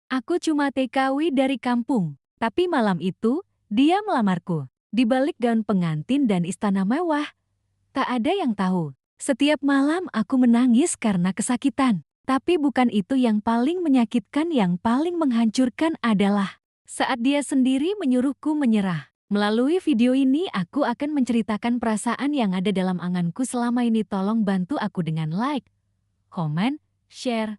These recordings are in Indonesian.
Aku cuma TKW dari kampung. Tapi malam itu, dia melamarku. Di balik gaun pengantin dan istana mewah, tak ada yang tahu. Setiap malam aku menangis karena kesakitan. Tapi bukan itu yang paling menyakitkan, yang paling menghancurkan adalah saat dia sendiri menyuruhku menyerah. Melalui video ini aku akan menceritakan perasaan yang ada dalam anganku selama ini. Tolong bantu aku dengan like, komen, share,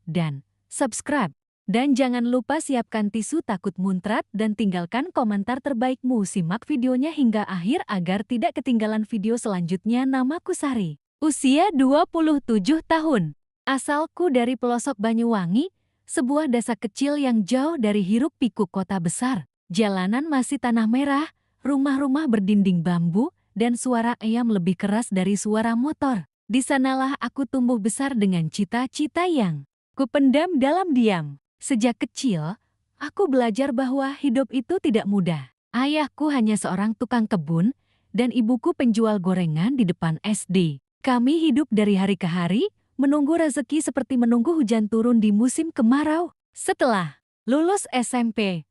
dan subscribe. Dan jangan lupa siapkan tisu takut muncrat dan tinggalkan komentar terbaikmu. Simak videonya hingga akhir agar tidak ketinggalan video selanjutnya. Namaku Sari. Usia 27 tahun. Asalku dari pelosok Banyuwangi, sebuah desa kecil yang jauh dari hiruk-pikuk kota besar. Jalanan masih tanah merah, rumah-rumah berdinding bambu, dan suara ayam lebih keras dari suara motor. Di sanalah aku tumbuh besar dengan cita-cita yang kupendam dalam diam. Sejak kecil, aku belajar bahwa hidup itu tidak mudah. Ayahku hanya seorang tukang kebun, dan ibuku penjual gorengan di depan SD. Kami hidup dari hari ke hari, menunggu rezeki seperti menunggu hujan turun di musim kemarau. Setelah lulus SMP,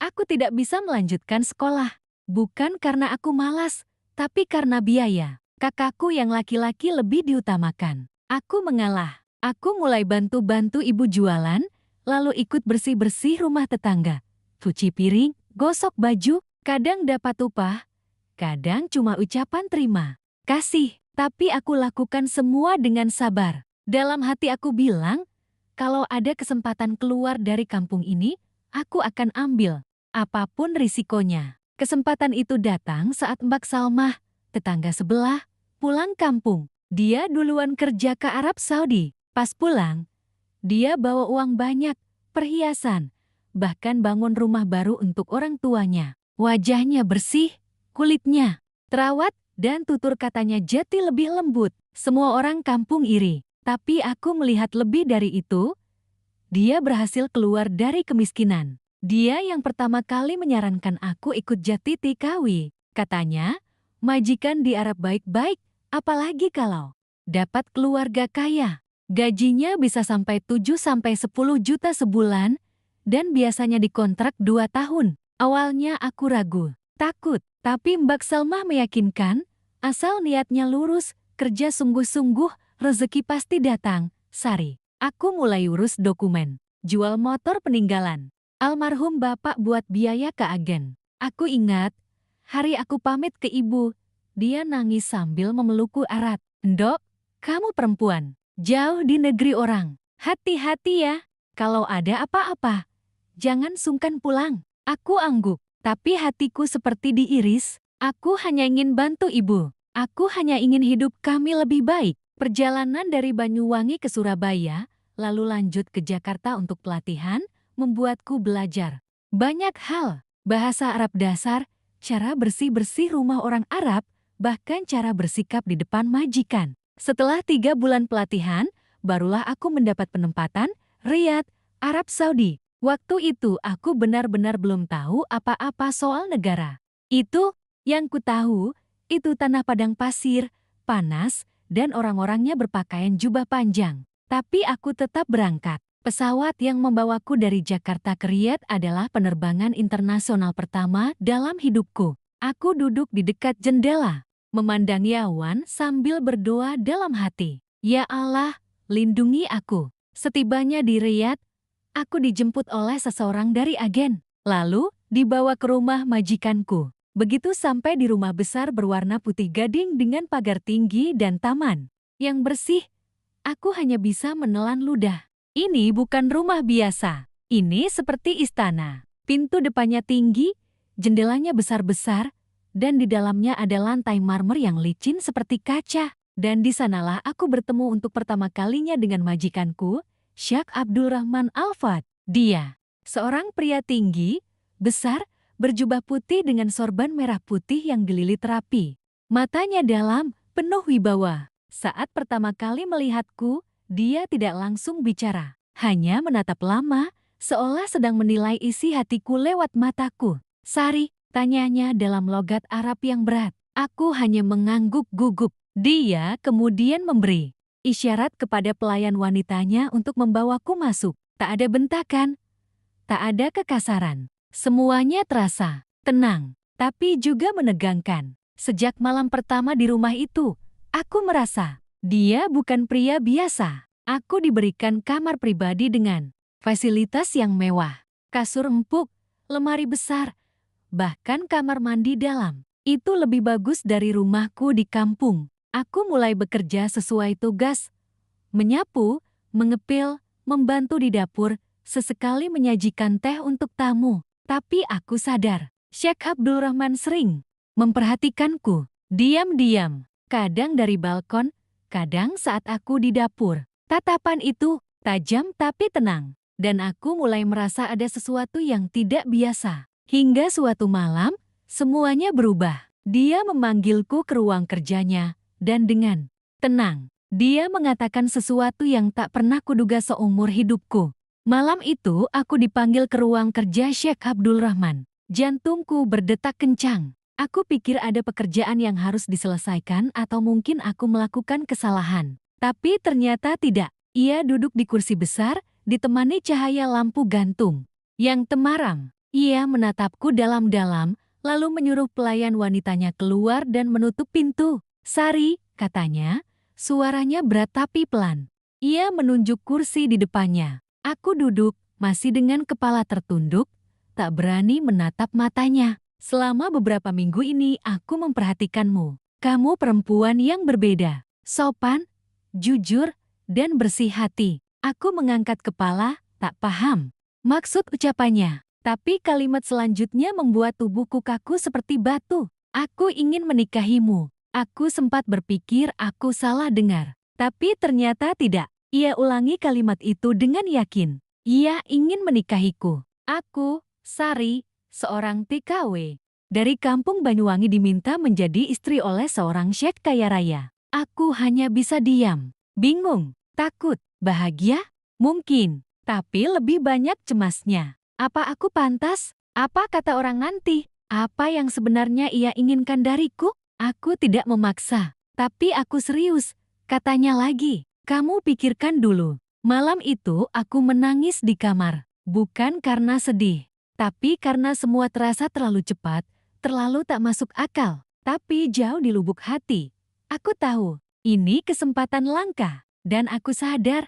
aku tidak bisa melanjutkan sekolah. Bukan karena aku malas, tapi karena biaya. Kakakku yang laki-laki lebih diutamakan. Aku mengalah. Aku mulai bantu-bantu ibu jualan, lalu ikut bersih-bersih rumah tetangga. Cuci piring, gosok baju, kadang dapat upah, kadang cuma ucapan terima kasih. Tapi aku lakukan semua dengan sabar. Dalam hati aku bilang, kalau ada kesempatan keluar dari kampung ini, aku akan ambil, apapun risikonya. Kesempatan itu datang saat Mbak Salmah, tetangga sebelah, pulang kampung. Dia duluan kerja ke Arab Saudi. Pas pulang, dia bawa uang banyak, perhiasan, bahkan bangun rumah baru untuk orang tuanya. Wajahnya bersih, kulitnya terawat, dan tutur katanya jati lebih lembut. Semua orang kampung iri, tapi aku melihat lebih dari itu. Dia berhasil keluar dari kemiskinan. Dia yang pertama kali menyarankan aku ikut Jati TKW. Katanya, majikan di Arab baik-baik, apalagi kalau dapat keluarga kaya. Gajinya bisa sampai 7-10 juta sebulan, dan biasanya dikontrak 2 tahun. Awalnya aku ragu, takut, tapi Mbak Salmah meyakinkan, asal niatnya lurus, kerja sungguh-sungguh, rezeki pasti datang. Sari, aku mulai urus dokumen, jual motor peninggalan almarhum bapak buat biaya ke agen. Aku ingat, hari aku pamit ke ibu, dia nangis sambil memelukku erat. "Ndok, kamu perempuan, jauh di negeri orang. Hati-hati ya, kalau ada apa-apa, jangan sungkan pulang." Aku angguk, tapi hatiku seperti diiris. Aku hanya ingin bantu ibu. Aku hanya ingin hidup kami lebih baik. Perjalanan dari Banyuwangi ke Surabaya, lalu lanjut ke Jakarta untuk pelatihan, membuatku belajar banyak hal. Bahasa Arab dasar, cara bersih-bersih rumah orang Arab, bahkan cara bersikap di depan majikan. Setelah 3 bulan pelatihan, barulah aku mendapat penempatan Riyadh, Arab Saudi. Waktu itu aku benar-benar belum tahu apa-apa soal negara. Itu yang ku tahu, itu tanah padang pasir, panas, dan orang-orangnya berpakaian jubah panjang. Tapi aku tetap berangkat. Pesawat yang membawaku dari Jakarta ke Riyadh adalah penerbangan internasional pertama dalam hidupku. Aku duduk di dekat jendela, memandangi awan sambil berdoa dalam hati. Ya Allah, lindungi aku. Setibanya di Riyadh, aku dijemput oleh seseorang dari agen, lalu dibawa ke rumah majikanku. Begitu sampai di rumah besar berwarna putih gading dengan pagar tinggi dan taman yang bersih, aku hanya bisa menelan ludah. Ini bukan rumah biasa. Ini seperti istana. Pintu depannya tinggi, jendelanya besar-besar, dan di dalamnya ada lantai marmer yang licin seperti kaca. Dan di sanalah aku bertemu untuk pertama kalinya dengan majikanku, Syekh Abdulrahman Al-Fad. Dia, seorang pria tinggi, besar, berjubah putih dengan sorban merah putih yang dililit rapi. Matanya dalam, penuh wibawa. Saat pertama kali melihatku, dia tidak langsung bicara, hanya menatap lama, seolah sedang menilai isi hatiku lewat mataku. "Sari," tanyanya dalam logat Arab yang berat. Aku hanya mengangguk gugup. Dia kemudian memberi isyarat kepada pelayan wanitanya untuk membawaku masuk. Tak ada bentakan, tak ada kekasaran. Semuanya terasa tenang, tapi juga menegangkan. Sejak malam pertama di rumah itu, aku merasa dia bukan pria biasa. Aku diberikan kamar pribadi dengan fasilitas yang mewah, kasur empuk, lemari besar, bahkan kamar mandi dalam. Itu lebih bagus dari rumahku di kampung. Aku mulai bekerja sesuai tugas, menyapu, mengepil, membantu di dapur, sesekali menyajikan teh untuk tamu. Tapi aku sadar, Syekh Abdul Rahman sering memperhatikanku, diam-diam, kadang dari balkon, kadang saat aku di dapur. Tatapan itu tajam tapi tenang, dan aku mulai merasa ada sesuatu yang tidak biasa. Hingga suatu malam, semuanya berubah. Dia memanggilku ke ruang kerjanya, dan dengan tenang, dia mengatakan sesuatu yang tak pernah kuduga seumur hidupku. Malam itu aku dipanggil ke ruang kerja Syekh Abdul Rahman. Jantungku berdetak kencang. Aku pikir ada pekerjaan yang harus diselesaikan atau mungkin aku melakukan kesalahan. Tapi ternyata tidak. Ia duduk di kursi besar, ditemani cahaya lampu gantung yang temaram. Ia menatapku dalam-dalam, lalu menyuruh pelayan wanitanya keluar dan menutup pintu. "Sari," katanya, suaranya berat tapi pelan. Ia menunjuk kursi di depannya. Aku duduk, masih dengan kepala tertunduk, tak berani menatap matanya. "Selama beberapa minggu ini aku memperhatikanmu. Kamu perempuan yang berbeda, sopan, jujur, dan bersih hati." Aku mengangkat kepala, tak paham maksud ucapannya. Tapi kalimat selanjutnya membuat tubuhku kaku seperti batu. "Aku ingin menikahimu." Aku sempat berpikir aku salah dengar. Tapi ternyata tidak. Ia ulangi kalimat itu dengan yakin. Ia ingin menikahiku. Aku, Sari, seorang TKW dari kampung Banyuwangi, diminta menjadi istri oleh seorang syekh kaya raya. Aku hanya bisa diam, bingung, takut, bahagia, mungkin, tapi lebih banyak cemasnya. Apa aku pantas? Apa kata orang nanti? Apa yang sebenarnya ia inginkan dariku? Aku tidak memaksa, tapi aku serius. Katanya lagi, "Kamu pikirkan dulu." Malam itu aku menangis di kamar, bukan karena sedih, tapi karena semua terasa terlalu cepat, terlalu tak masuk akal. Tapi jauh di lubuk hati, aku tahu, ini kesempatan langka. Dan aku sadar,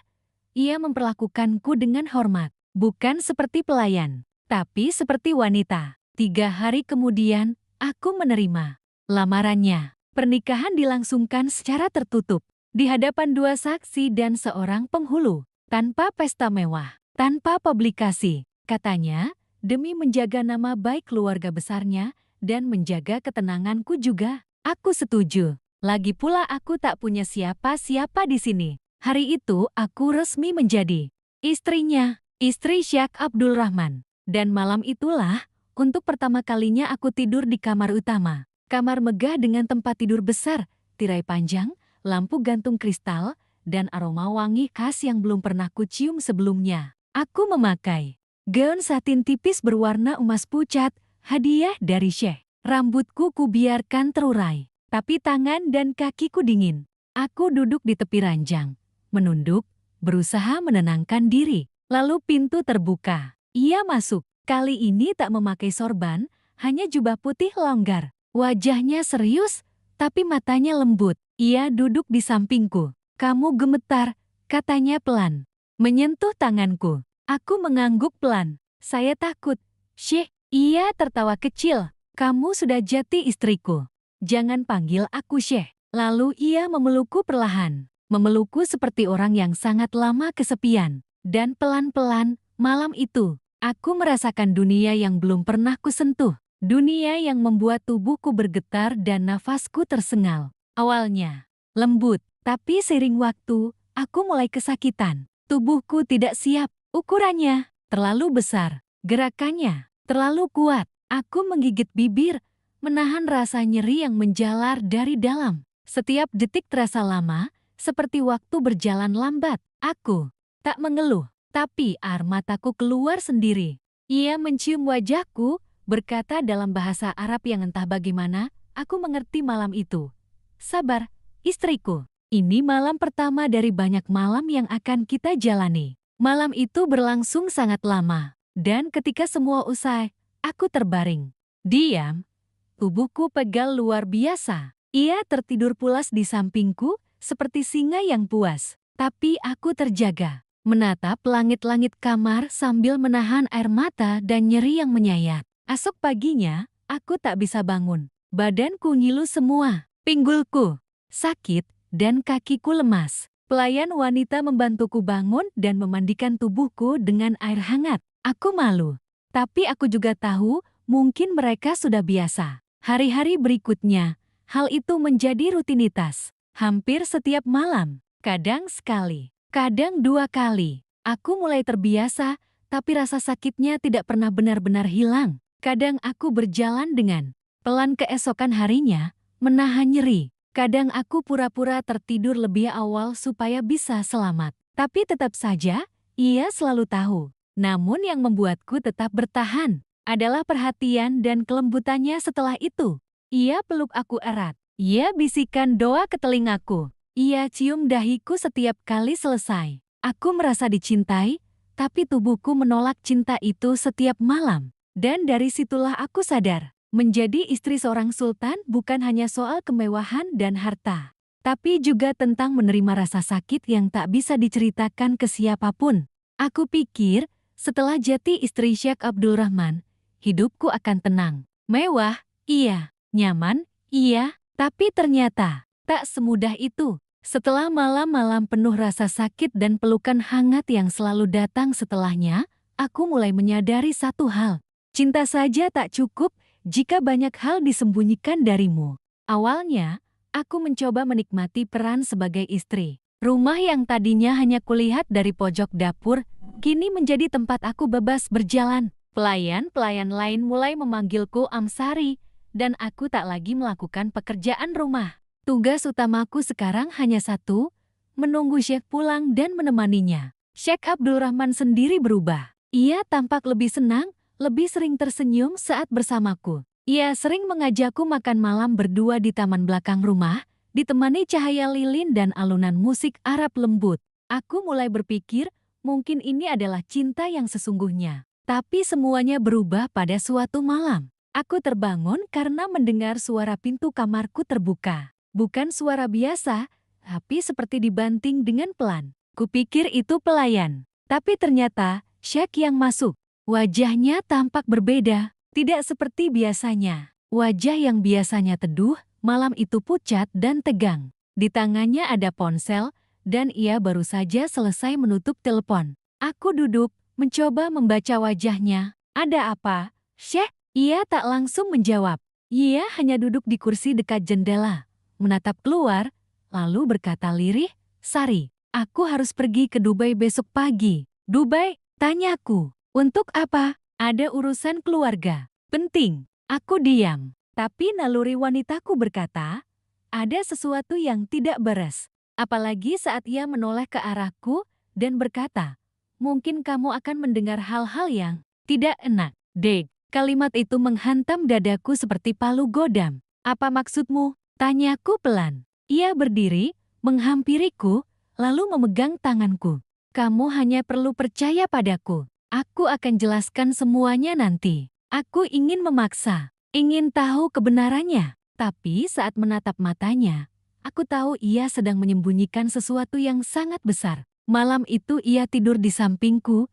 ia memperlakukanku dengan hormat, bukan seperti pelayan, tapi seperti wanita. 3 hari kemudian, aku menerima lamarannya. Pernikahan dilangsungkan secara tertutup, di hadapan 2 saksi dan seorang penghulu, tanpa pesta mewah, tanpa publikasi. Katanya, demi menjaga nama baik keluarga besarnya dan menjaga ketenanganku juga. Aku setuju. Lagi pula aku tak punya siapa-siapa di sini. Hari itu aku resmi menjadi istrinya, istri Syekh Abdul Rahman. Dan malam itulah, untuk pertama kalinya aku tidur di kamar utama. Kamar megah dengan tempat tidur besar, tirai panjang, lampu gantung kristal, dan aroma wangi khas yang belum pernah kucium sebelumnya. Aku memakai gaun satin tipis berwarna emas pucat, hadiah dari Syekh. Rambutku kubiarkan terurai, tapi tangan dan kakiku dingin. Aku duduk di tepi ranjang, menunduk, berusaha menenangkan diri. Lalu pintu terbuka. Ia masuk. Kali ini tak memakai sorban, hanya jubah putih longgar. Wajahnya serius, tapi matanya lembut. Ia duduk di sampingku. "Kamu gemetar," katanya pelan, menyentuh tanganku. Aku mengangguk pelan. "Saya takut, Syekh." Ia tertawa kecil. "Kamu sudah jati istriku. Jangan panggil aku Syekh." Lalu ia memelukku perlahan. Memelukku seperti orang yang sangat lama kesepian. Dan pelan-pelan, malam itu, aku merasakan dunia yang belum pernah kusentuh. Dunia yang membuat tubuhku bergetar dan nafasku tersengal. Awalnya lembut, tapi seiring waktu, aku mulai kesakitan. Tubuhku tidak siap. Ukurannya terlalu besar, gerakannya terlalu kuat. Aku menggigit bibir, menahan rasa nyeri yang menjalar dari dalam. Setiap detik terasa lama, seperti waktu berjalan lambat. Aku tak mengeluh, tapi air mataku keluar sendiri. Ia mencium wajahku, berkata dalam bahasa Arab yang entah bagaimana, aku mengerti malam itu. "Sabar, istriku. Ini malam pertama dari banyak malam yang akan kita jalani." Malam itu berlangsung sangat lama. Dan ketika semua usai, aku terbaring. Diam, tubuhku pegal luar biasa. Ia tertidur pulas di sampingku, seperti singa yang puas. Tapi aku terjaga, menatap langit-langit kamar sambil menahan air mata dan nyeri yang menyayat. Esok paginya, aku tak bisa bangun. Badanku ngilu semua, pinggulku sakit, dan kakiku lemas. Pelayan wanita membantuku bangun dan memandikan tubuhku dengan air hangat. Aku malu, tapi aku juga tahu mungkin mereka sudah biasa. Hari-hari berikutnya, hal itu menjadi rutinitas. Hampir setiap malam, kadang sekali, kadang 2 kali. Aku mulai terbiasa, tapi rasa sakitnya tidak pernah benar-benar hilang. Kadang aku berjalan dengan pelan keesokan harinya, menahan nyeri. Kadang aku pura-pura tertidur lebih awal supaya bisa selamat. Tapi tetap saja, ia selalu tahu. Namun yang membuatku tetap bertahan adalah perhatian dan kelembutannya setelah itu. Ia peluk aku erat. Ia bisikan doa ke telingaku. Ia cium dahiku setiap kali selesai. Aku merasa dicintai, tapi tubuhku menolak cinta itu setiap malam. Dan dari situlah aku sadar, menjadi istri seorang sultan bukan hanya soal kemewahan dan harta, tapi juga tentang menerima rasa sakit yang tak bisa diceritakan ke siapapun. Aku pikir, setelah jadi istri Syekh Abdul Rahman, hidupku akan tenang. Mewah, iya. Nyaman, iya. Tapi ternyata, tak semudah itu. Setelah malam-malam penuh rasa sakit dan pelukan hangat yang selalu datang setelahnya, aku mulai menyadari satu hal. Cinta saja tak cukup jika banyak hal disembunyikan darimu. Awalnya, aku mencoba menikmati peran sebagai istri. Rumah yang tadinya hanya kulihat dari pojok dapur, kini menjadi tempat aku bebas berjalan. Pelayan-pelayan lain mulai memanggilku Amsari, dan aku tak lagi melakukan pekerjaan rumah. Tugas utamaku sekarang hanya satu, menunggu Syekh pulang dan menemaninya. Syekh Abdul Rahman sendiri berubah. Ia tampak lebih senang, lebih sering tersenyum saat bersamaku. Ia sering mengajakku makan malam berdua di taman belakang rumah, ditemani cahaya lilin dan alunan musik Arab lembut. Aku mulai berpikir, mungkin ini adalah cinta yang sesungguhnya. Tapi semuanya berubah pada suatu malam. Aku terbangun karena mendengar suara pintu kamarku terbuka. Bukan suara biasa, tapi seperti dibanting dengan pelan. Kupikir itu pelayan. Tapi ternyata, Syekh yang masuk. Wajahnya tampak berbeda, tidak seperti biasanya. Wajah yang biasanya teduh, malam itu pucat dan tegang. Di tangannya ada ponsel, dan ia baru saja selesai menutup telepon. Aku duduk, mencoba membaca wajahnya. Ada apa, Syekh? Ia tak langsung menjawab. Ia hanya duduk di kursi dekat jendela, menatap keluar, lalu berkata lirih, "Sari, aku harus pergi ke Dubai besok pagi." "Dubai?" tanyaku. "Untuk apa?" "Ada urusan keluarga. Penting." Aku diam. Tapi naluri wanitaku berkata, ada sesuatu yang tidak beres. Apalagi saat ia menoleh ke arahku dan berkata, "Mungkin kamu akan mendengar hal-hal yang tidak enak." Dek, kalimat itu menghantam dadaku seperti palu godam. "Apa maksudmu?" tanyaku pelan. Ia berdiri, menghampiriku, lalu memegang tanganku. "Kamu hanya perlu percaya padaku. Aku akan jelaskan semuanya nanti." Aku ingin memaksa, ingin tahu kebenarannya. Tapi saat menatap matanya, aku tahu ia sedang menyembunyikan sesuatu yang sangat besar. Malam itu ia tidur di sampingku,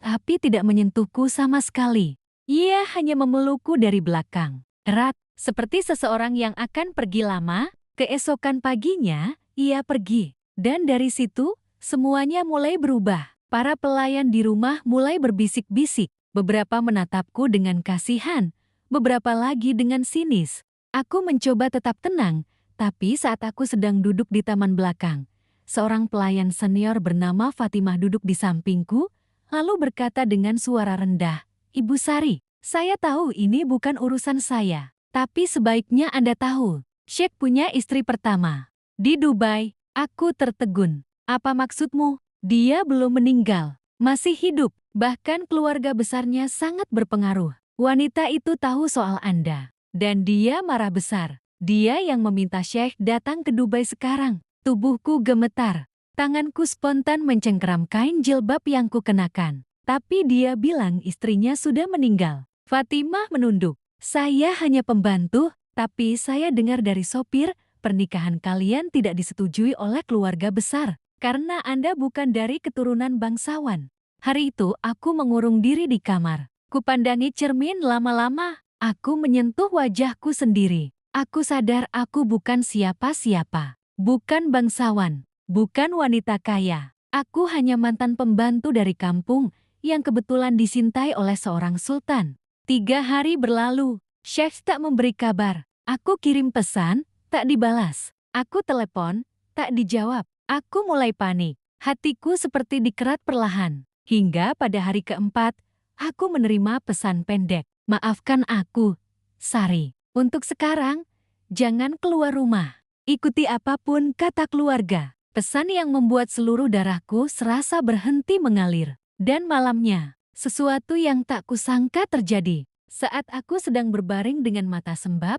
tapi tidak menyentuhku sama sekali. Ia hanya memelukku dari belakang, erat, seperti seseorang yang akan pergi lama. Keesokan paginya, ia pergi. Dan dari situ, semuanya mulai berubah. Para pelayan di rumah mulai berbisik-bisik. Beberapa menatapku dengan kasihan, beberapa lagi dengan sinis. Aku mencoba tetap tenang, tapi saat aku sedang duduk di taman belakang, seorang pelayan senior bernama Fatimah duduk di sampingku, lalu berkata dengan suara rendah, "Ibu Sari, saya tahu ini bukan urusan saya, tapi sebaiknya Anda tahu, Syekh punya istri pertama di Dubai." Aku tertegun. "Apa maksudmu?" "Dia belum meninggal, masih hidup, bahkan keluarga besarnya sangat berpengaruh. Wanita itu tahu soal Anda, dan dia marah besar. Dia yang meminta Syekh datang ke Dubai sekarang." Tubuhku gemetar, tanganku spontan mencengkeram kain jilbab yang kukenakan. Tapi dia bilang istrinya sudah meninggal. Fatimah menunduk. Saya hanya pembantu, tapi saya dengar dari sopir, pernikahan kalian tidak disetujui oleh keluarga besar, karena Anda bukan dari keturunan bangsawan. Hari itu aku mengurung diri di kamar. Kupandangi cermin lama-lama. Aku menyentuh wajahku sendiri. Aku sadar aku bukan siapa-siapa. Bukan bangsawan. Bukan wanita kaya. Aku hanya mantan pembantu dari kampung yang kebetulan disintai oleh seorang sultan. 3 hari berlalu. Syekh tak memberi kabar. Aku kirim pesan, tak dibalas. Aku telepon, tak dijawab. Aku mulai panik. Hatiku seperti dikerat perlahan. Hingga pada hari keempat, aku menerima pesan pendek. Maafkan aku, Sari. Untuk sekarang, jangan keluar rumah. Ikuti apapun kata keluarga. Pesan yang membuat seluruh darahku serasa berhenti mengalir. Dan malamnya, sesuatu yang tak kusangka terjadi. Saat aku sedang berbaring dengan mata sembab,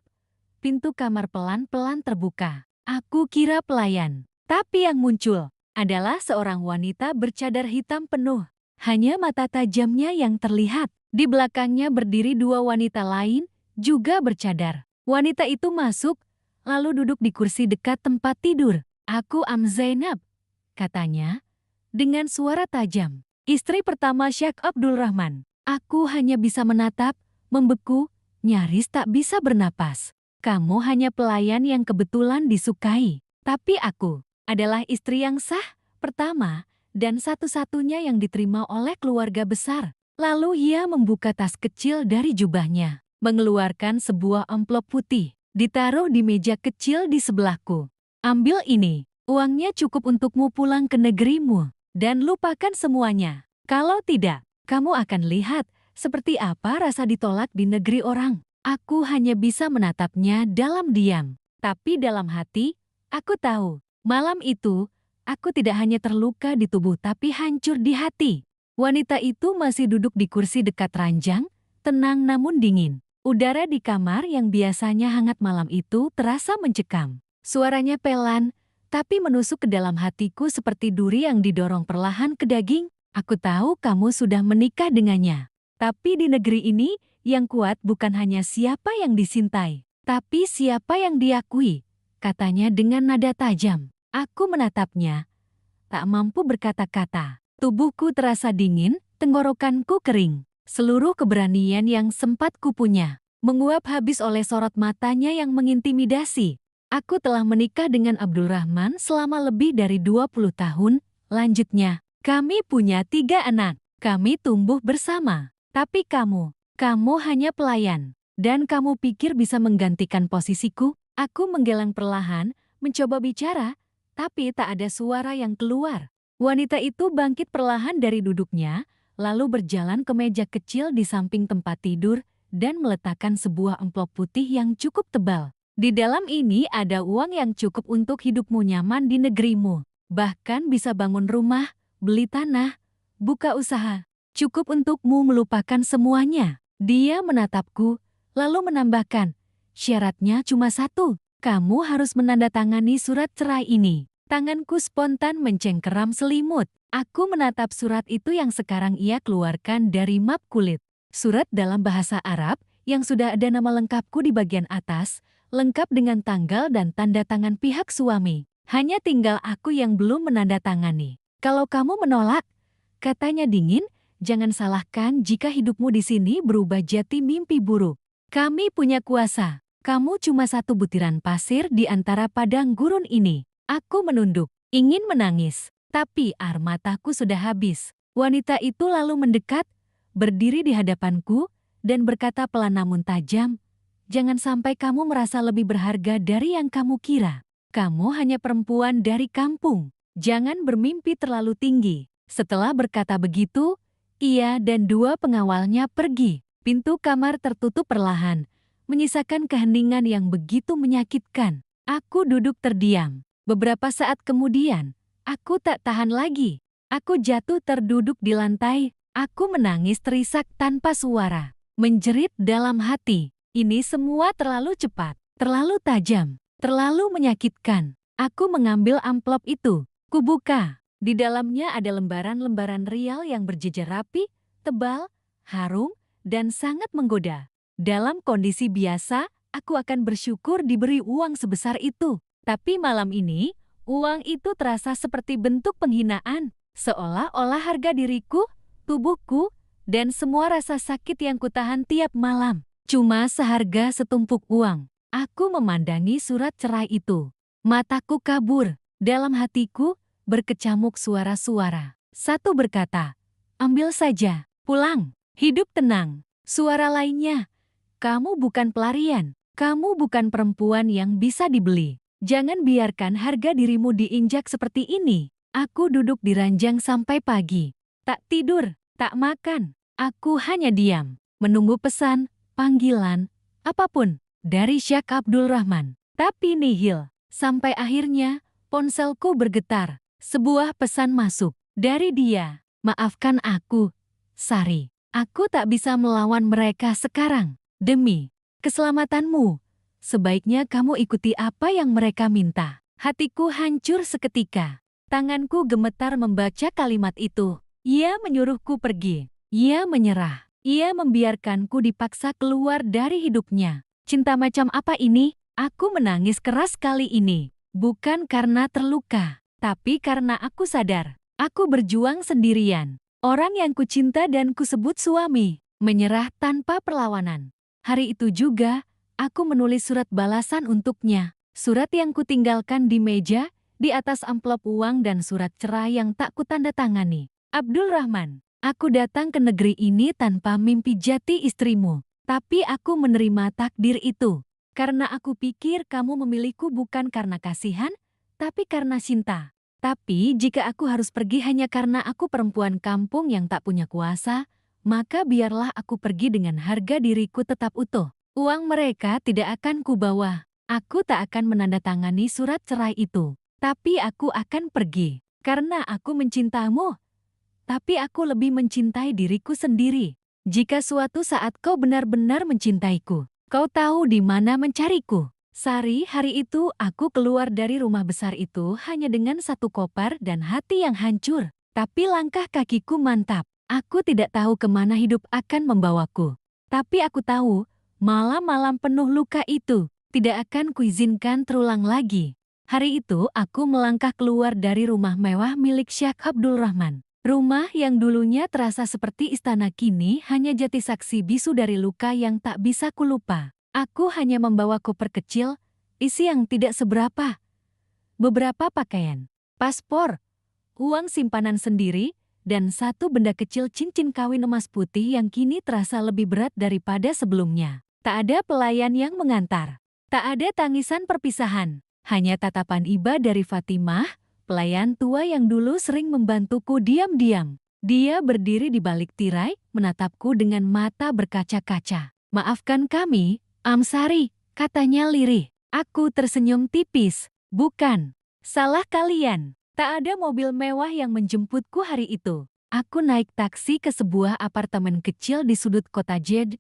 pintu kamar pelan-pelan terbuka. Aku kira pelayan. Tapi yang muncul adalah seorang wanita bercadar hitam penuh. Hanya mata tajamnya yang terlihat. Di belakangnya berdiri 2 wanita lain, juga bercadar. Wanita itu masuk, lalu duduk di kursi dekat tempat tidur. Aku Zainab, katanya, dengan suara tajam. Istri pertama Syekh Abdul Rahman. Aku hanya bisa menatap, membeku, nyaris tak bisa bernapas. Kamu hanya pelayan yang kebetulan disukai. Tapi aku adalah istri yang sah, pertama, dan satu-satunya yang diterima oleh keluarga besar. Lalu ia membuka tas kecil dari jubahnya, mengeluarkan sebuah amplop putih, ditaruh di meja kecil di sebelahku. Ambil ini, uangnya cukup untukmu pulang ke negerimu, dan lupakan semuanya. Kalau tidak, kamu akan lihat seperti apa rasa ditolak di negeri orang. Aku hanya bisa menatapnya dalam diam, tapi dalam hati, aku tahu, malam itu, aku tidak hanya terluka di tubuh tapi hancur di hati. Wanita itu masih duduk di kursi dekat ranjang, tenang namun dingin. Udara di kamar yang biasanya hangat malam itu terasa mencekam. Suaranya pelan, tapi menusuk ke dalam hatiku seperti duri yang didorong perlahan ke daging. Aku tahu kamu sudah menikah dengannya. Tapi di negeri ini, yang kuat bukan hanya siapa yang disintai, tapi siapa yang diakui, katanya dengan nada tajam. Aku menatapnya, tak mampu berkata-kata. Tubuhku terasa dingin, tenggorokanku kering. Seluruh keberanian yang sempat kupunya menguap habis oleh sorot matanya yang mengintimidasi. Aku telah menikah dengan Abdul Rahman selama lebih dari 20 tahun. Lanjutnya, kami punya 3 anak. Kami tumbuh bersama. Tapi kamu hanya pelayan. Dan kamu pikir bisa menggantikan posisiku? Aku menggeleng perlahan, mencoba bicara, tapi tak ada suara yang keluar. Wanita itu bangkit perlahan dari duduknya, lalu berjalan ke meja kecil di samping tempat tidur dan meletakkan sebuah amplop putih yang cukup tebal. Di dalam ini ada uang yang cukup untuk hidupmu nyaman di negerimu. Bahkan bisa bangun rumah, beli tanah, buka usaha. Cukup untukmu melupakan semuanya. Dia menatapku, lalu menambahkan, syaratnya cuma satu, kamu harus menandatangani surat cerai ini. Tanganku spontan mencengkeram selimut. Aku menatap surat itu yang sekarang ia keluarkan dari map kulit. Surat dalam bahasa Arab yang sudah ada nama lengkapku di bagian atas, lengkap dengan tanggal dan tanda tangan pihak suami. Hanya tinggal aku yang belum menandatangani. Kalau kamu menolak, katanya dingin, jangan salahkan jika hidupmu di sini berubah jadi mimpi buruk. Kami punya kuasa. Kamu cuma satu butiran pasir di antara padang gurun ini. Aku menunduk, ingin menangis, tapi air mataku sudah habis. Wanita itu lalu mendekat, berdiri di hadapanku, dan berkata pelan namun tajam, jangan sampai kamu merasa lebih berharga dari yang kamu kira. Kamu hanya perempuan dari kampung. Jangan bermimpi terlalu tinggi. Setelah berkata begitu, ia dan 2 pengawalnya pergi. Pintu kamar tertutup perlahan, menyisakan keheningan yang begitu menyakitkan. Aku duduk terdiam. Beberapa saat kemudian, aku tak tahan lagi. Aku jatuh terduduk di lantai. Aku menangis terisak tanpa suara. Menjerit dalam hati. Ini semua terlalu cepat, terlalu tajam, terlalu menyakitkan. Aku mengambil amplop itu. Kubuka. Di dalamnya ada lembaran-lembaran rial yang berjejer rapi, tebal, harum, dan sangat menggoda. Dalam kondisi biasa, aku akan bersyukur diberi uang sebesar itu. Tapi malam ini, uang itu terasa seperti bentuk penghinaan, seolah-olah harga diriku, tubuhku, dan semua rasa sakit yang kutahan tiap malam cuma seharga setumpuk uang. Aku memandangi surat cerai itu. Mataku kabur. Dalam hatiku berkecamuk suara-suara. Satu berkata, "Ambil saja, pulang, hidup tenang." Suara lainnya, "Kamu bukan pelarian, kamu bukan perempuan yang bisa dibeli. Jangan biarkan harga dirimu diinjak seperti ini." Aku duduk di ranjang sampai pagi. Tak tidur, tak makan. Aku hanya diam, menunggu pesan, panggilan, apapun dari Syekh Abdul Rahman. Tapi nihil. Sampai akhirnya, ponselku bergetar. Sebuah pesan masuk dari dia. "Maafkan aku, Sari. Aku tak bisa melawan mereka sekarang. Demi keselamatanmu, sebaiknya kamu ikuti apa yang mereka minta." Hatiku hancur seketika. Tanganku gemetar membaca kalimat itu. Ia menyuruhku pergi. Ia menyerah. Ia membiarkanku dipaksa keluar dari hidupnya. Cinta macam apa ini? Aku menangis keras kali ini. Bukan karena terluka, tapi karena aku sadar. Aku berjuang sendirian. Orang yang kucinta dan kusebut suami, menyerah tanpa perlawanan. Hari itu juga, aku menulis surat balasan untuknya. Surat yang kutinggalkan di meja, di atas amplop uang dan surat cerai yang tak kutandatangani. Abdul Rahman, aku datang ke negeri ini tanpa mimpi jati istrimu. Tapi aku menerima takdir itu. Karena aku pikir kamu memilihku bukan karena kasihan, tapi karena cinta. Tapi jika aku harus pergi hanya karena aku perempuan kampung yang tak punya kuasa, maka biarlah aku pergi dengan harga diriku tetap utuh. Uang mereka tidak akan kubawa. Aku tak akan menandatangani surat cerai itu. Tapi aku akan pergi. Karena aku mencintamu. Tapi aku lebih mencintai diriku sendiri. Jika suatu saat kau benar-benar mencintaiku, kau tahu di mana mencariku. Sari, hari itu aku keluar dari rumah besar itu hanya dengan satu koper dan hati yang hancur. Tapi langkah kakiku mantap. Aku tidak tahu kemana hidup akan membawaku. Tapi aku tahu, malam-malam penuh luka itu tidak akan kuizinkan terulang lagi. Hari itu aku melangkah keluar dari rumah mewah milik Syekh Abdul Rahman. Rumah yang dulunya terasa seperti istana kini hanya jati saksi bisu dari luka yang tak bisa kulupa. Aku hanya membawa koper kecil, isi yang tidak seberapa. Beberapa pakaian, paspor, uang simpanan sendiri, dan satu benda kecil cincin kawin emas putih yang kini terasa lebih berat daripada sebelumnya. Tak ada pelayan yang mengantar. Tak ada tangisan perpisahan. Hanya tatapan iba dari Fatimah, pelayan tua yang dulu sering membantuku diam-diam. Dia berdiri di balik tirai, menatapku dengan mata berkaca-kaca. "Maafkan kami, Amsari," katanya lirih. Aku tersenyum tipis. "Bukan. Salah kalian." Tak ada mobil mewah yang menjemputku hari itu. Aku naik taksi ke sebuah apartemen kecil di sudut kota Jed.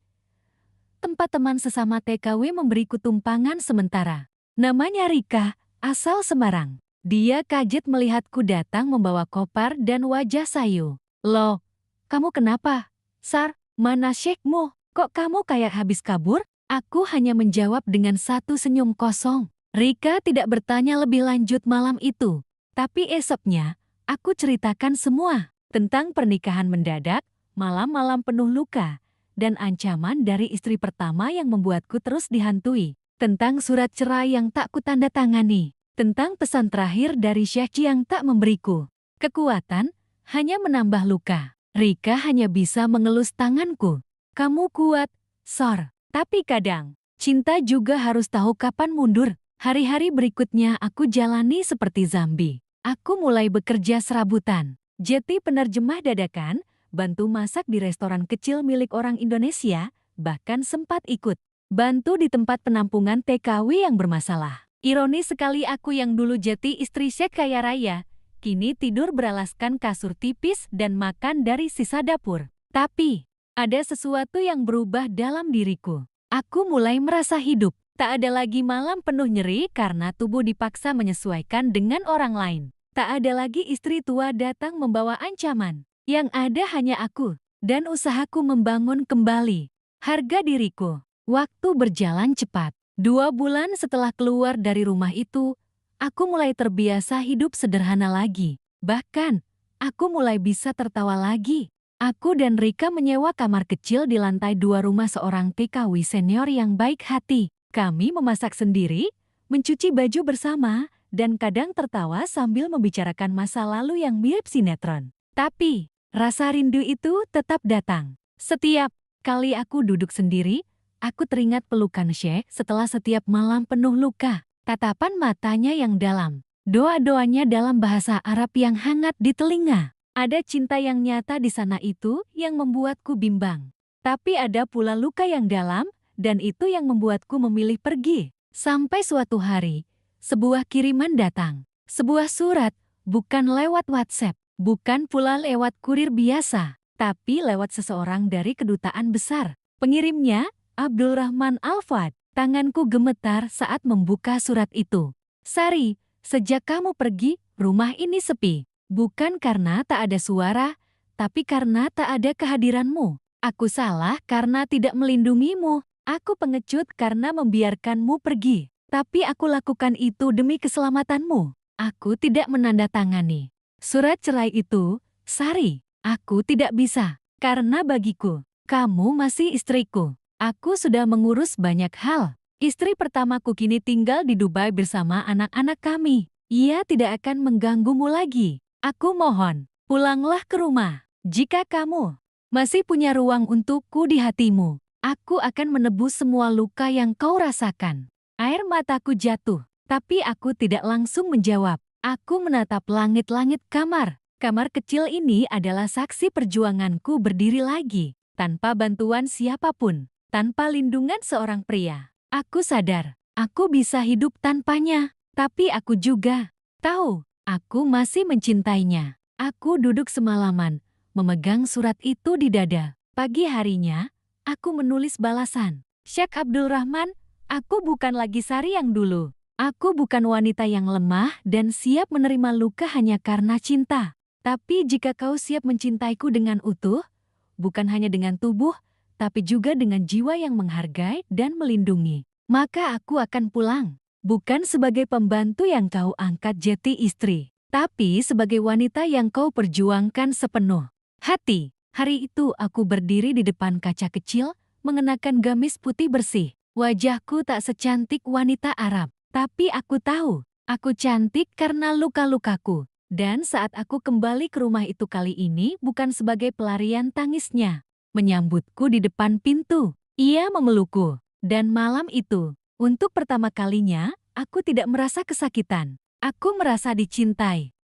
Tempat teman sesama TKW memberiku tumpangan sementara. Namanya Rika, asal Semarang. Dia kaget melihatku datang membawa koper dan wajah sayu. "Loh, kamu kenapa? Sar, mana syekhmu? Kok kamu kayak habis kabur?" Aku hanya menjawab dengan satu senyum kosong. Rika tidak bertanya lebih lanjut malam itu. Tapi esoknya, aku ceritakan semua. Tentang pernikahan mendadak, malam-malam penuh luka, dan ancaman dari istri pertama yang membuatku terus dihantui. Tentang surat cerai yang tak kutandatangani. Tentang pesan terakhir dari Syekh yang tak memberiku kekuatan, hanya menambah luka. Rika hanya bisa mengelus tanganku. "Kamu kuat, Sor. Tapi kadang, cinta juga harus tahu kapan mundur." Hari-hari berikutnya aku jalani seperti zombie. Aku mulai bekerja serabutan. Jadi penerjemah dadakan, bantu masak di restoran kecil milik orang Indonesia, bahkan sempat ikut bantu di tempat penampungan TKW yang bermasalah. Ironis sekali aku yang dulu jadi istri Syekh kaya raya, kini tidur beralaskan kasur tipis dan makan dari sisa dapur. Tapi, ada sesuatu yang berubah dalam diriku. Aku mulai merasa hidup. Tak ada lagi malam penuh nyeri karena tubuh dipaksa menyesuaikan dengan orang lain. Tak ada lagi istri tua datang membawa ancaman. Yang ada hanya aku, dan usahaku membangun kembali harga diriku. Waktu berjalan cepat. 2 bulan setelah keluar dari rumah itu, aku mulai terbiasa hidup sederhana lagi. Bahkan, aku mulai bisa tertawa lagi. Aku dan Rika menyewa kamar kecil di lantai 2 rumah seorang TKW senior yang baik hati. Kami memasak sendiri, mencuci baju bersama, dan kadang tertawa sambil membicarakan masa lalu yang mirip sinetron. Tapi, rasa rindu itu tetap datang. Setiap kali aku duduk sendiri, aku teringat pelukan Sheikh setelah setiap malam penuh luka. Tatapan matanya yang dalam, doa-doanya dalam bahasa Arab yang hangat di telinga. Ada cinta yang nyata di sana itu yang membuatku bimbang. Tapi ada pula luka yang dalam, dan itu yang membuatku memilih pergi. Sampai suatu hari, sebuah kiriman datang. Sebuah surat, bukan lewat WhatsApp, bukan pula lewat kurir biasa, tapi lewat seseorang dari kedutaan besar. Pengirimnya, Abdul Rahman Al-Fad. Tanganku gemetar saat membuka surat itu. Sari, sejak kamu pergi, rumah ini sepi. Bukan karena tak ada suara, tapi karena tak ada kehadiranmu. Aku salah karena tidak melindungimu. Aku pengecut karena membiarkanmu pergi. Tapi aku lakukan itu demi keselamatanmu. Aku tidak menandatangani surat cerai itu, Sari. Aku tidak bisa, karena bagiku, kamu masih istriku. Aku sudah mengurus banyak hal. Istri pertamaku kini tinggal di Dubai bersama anak-anak kami. Ia tidak akan mengganggumu lagi. Aku mohon, pulanglah ke rumah. Jika kamu masih punya ruang untukku di hatimu, aku akan menebus semua luka yang kau rasakan. Air mataku jatuh, tapi aku tidak langsung menjawab. Aku menatap langit-langit kamar. Kamar kecil ini adalah saksi perjuanganku berdiri lagi, tanpa bantuan siapapun, tanpa lindungan seorang pria. Aku sadar, aku bisa hidup tanpanya, tapi aku juga tahu, aku masih mencintainya. Aku duduk semalaman, memegang surat itu di dada. Pagi harinya, aku menulis balasan. Syekh Abdul Rahman, aku bukan lagi Sari yang dulu. Aku bukan wanita yang lemah dan siap menerima luka hanya karena cinta. Tapi jika kau siap mencintaiku dengan utuh, bukan hanya dengan tubuh, tapi juga dengan jiwa yang menghargai dan melindungi, maka aku akan pulang. Bukan sebagai pembantu yang kau angkat jadi istri, tapi sebagai wanita yang kau perjuangkan sepenuh hati. Hari itu aku berdiri di depan kaca kecil, mengenakan gamis putih bersih. Wajahku tak secantik wanita Arab, tapi aku tahu, aku cantik karena luka-lukaku. Dan saat aku kembali ke rumah itu kali ini bukan sebagai pelarian tangisnya. Menyambutku di depan pintu, ia memelukku. Dan malam itu, untuk pertama kalinya, aku tidak merasa kesakitan. Aku merasa dicintai.